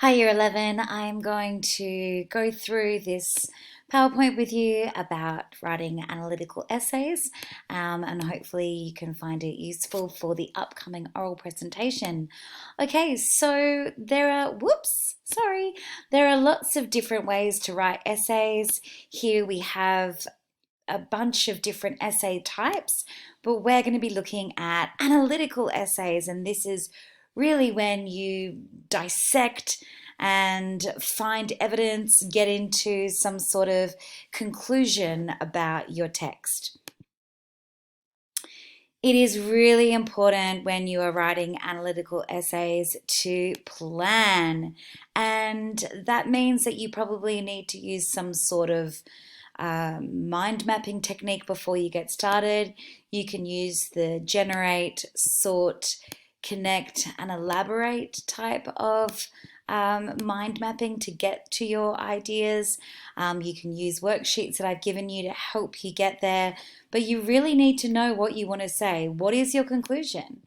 Hi, Year 11. I'm going to go through this PowerPoint with you about writing analytical essays, and hopefully you can find it useful for the upcoming oral presentation. Okay, so there are lots of different ways to write essays. Here we have a bunch of different essay types, but we're going to be looking at analytical essays, and this is really when you dissect and find evidence, get into some sort of conclusion about your text. It is really important when you are writing analytical essays to plan, and that means that you probably need to use some sort of mind mapping technique before you get started. You can use the generate, sort, connect, and elaborate type of mind mapping to get to your ideas. You can use worksheets that I've given you to help you get there, but you really need to know what you want to say. What is your conclusion?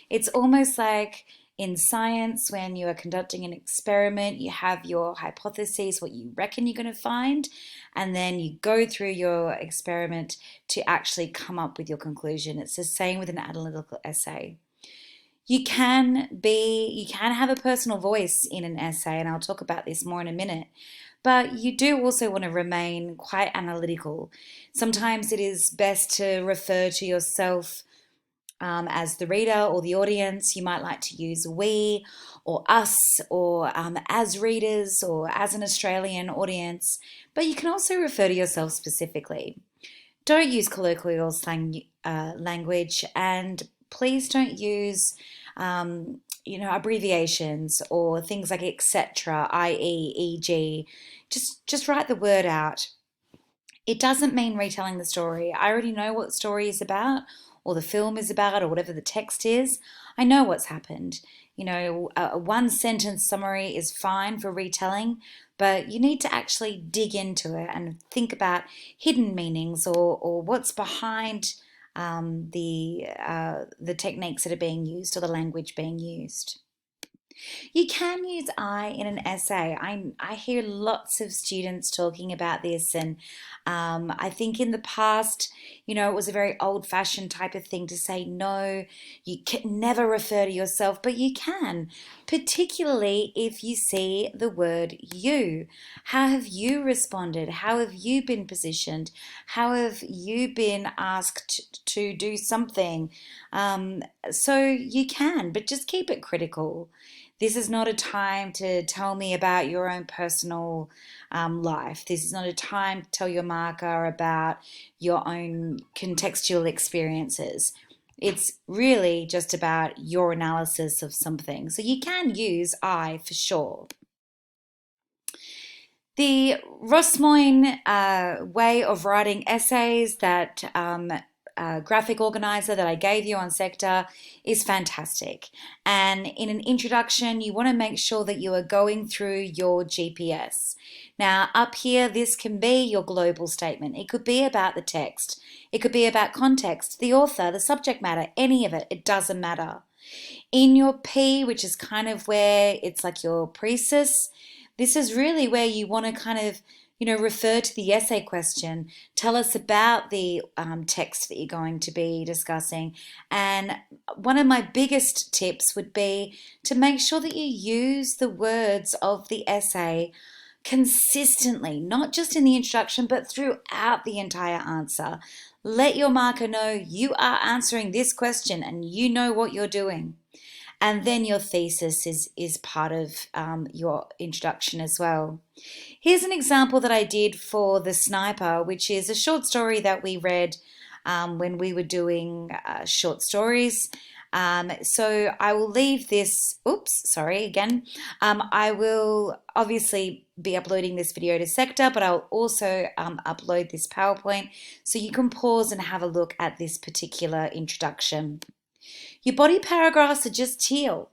It's almost like in science, when you are conducting an experiment, you have your hypotheses, what you reckon you're going to find, and then you go through your experiment to actually come up with your conclusion. It's the same with an analytical essay. You can have a personal voice in an essay, and I'll talk about this more in a minute. But you do also want to remain quite analytical. Sometimes it is best to refer to yourself as the reader or the audience. You might like to use we or us or as readers or as an Australian audience, but you can also refer to yourself specifically. Don't use colloquial slang language, and please don't use abbreviations or things like etc, i.e., e.g. Just write the word out. It doesn't mean retelling the story. I already know what the story is about, or the film is about, or whatever the text is. I know what's happened. A one sentence summary is fine for retelling, but you need to actually dig into it and think about hidden meanings or what's behind the techniques that are being used or the language being used. You can use I in an essay. I hear lots of students talking about this, and I think in the past, it was a very old-fashioned type of thing to say, no, you can never refer to yourself, but you can, particularly if you see the word you. How have you responded? How have you been positioned? How have you been asked to do something? So you can, but just keep it critical. This is not a time to tell me about your own personal life. This is not a time to tell your marker about your own contextual experiences. It's really just about your analysis of something. So you can use I for sure. The Rosmoyne way of writing essays that graphic organizer that I gave you on Sector is fantastic. And in an introduction, you want to make sure that you are going through your GPS. Now, up here, this can be your global statement. It could be about the text. It could be about context, the author, the subject matter, any of it. It doesn't matter. In your P, which is kind of where it's like your precis, this is really where you want to kind of refer to the essay question. Tell us about the text that you're going to be discussing. And one of my biggest tips would be to make sure that you use the words of the essay consistently, not just in the introduction, but throughout the entire answer. Let your marker know you are answering this question and you know what you're doing. And then your thesis is part of your introduction as well. Here's an example that I did for The Sniper, which is a short story that we read when we were doing short stories. So I will leave this, I will obviously be uploading this video to Sector, but I'll also upload this PowerPoint so you can pause and have a look at this particular introduction. Your body paragraphs are just teal.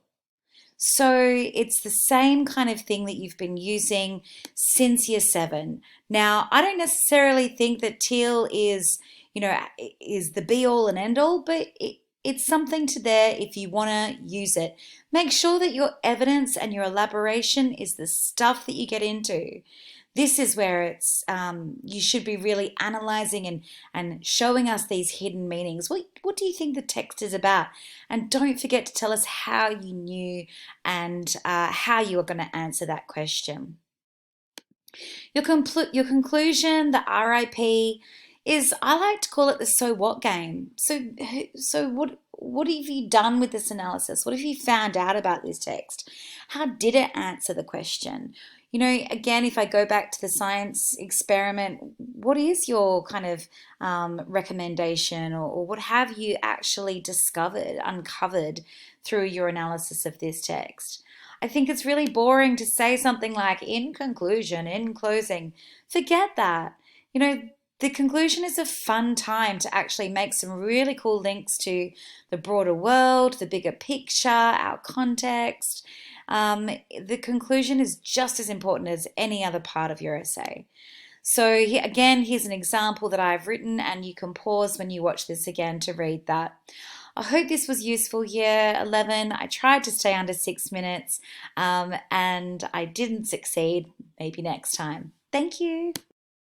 So it's the same kind of thing that you've been using since year 7. Now, I don't necessarily think that teal is the be all and end all, but it's something to there if you want to use it. Make sure that your evidence and your elaboration is the stuff that you get into. This is where you should be really analyzing and showing us these hidden meanings. What do you think the text is about? And don't forget to tell us how you knew and how you are going to answer that question. Your conclusion, the RIP, is I like to call it the so what game. So what have you done with this analysis? What have you found out about this text? How did it answer the question? Again, if I go back to the science experiment, what is your kind of recommendation, or what have you actually uncovered through your analysis of this text? I think it's really boring to say something like, in conclusion, in closing. Forget that. You know, the conclusion is a fun time to actually make some really cool links to the broader world, the bigger picture, our context. The conclusion is just as important as any other part of your essay. So again, here's an example that I've written, and you can pause when you watch this again to read that. I hope this was useful. Year 11, I tried to stay under 6 minutes, and I didn't succeed. Maybe next time. Thank you.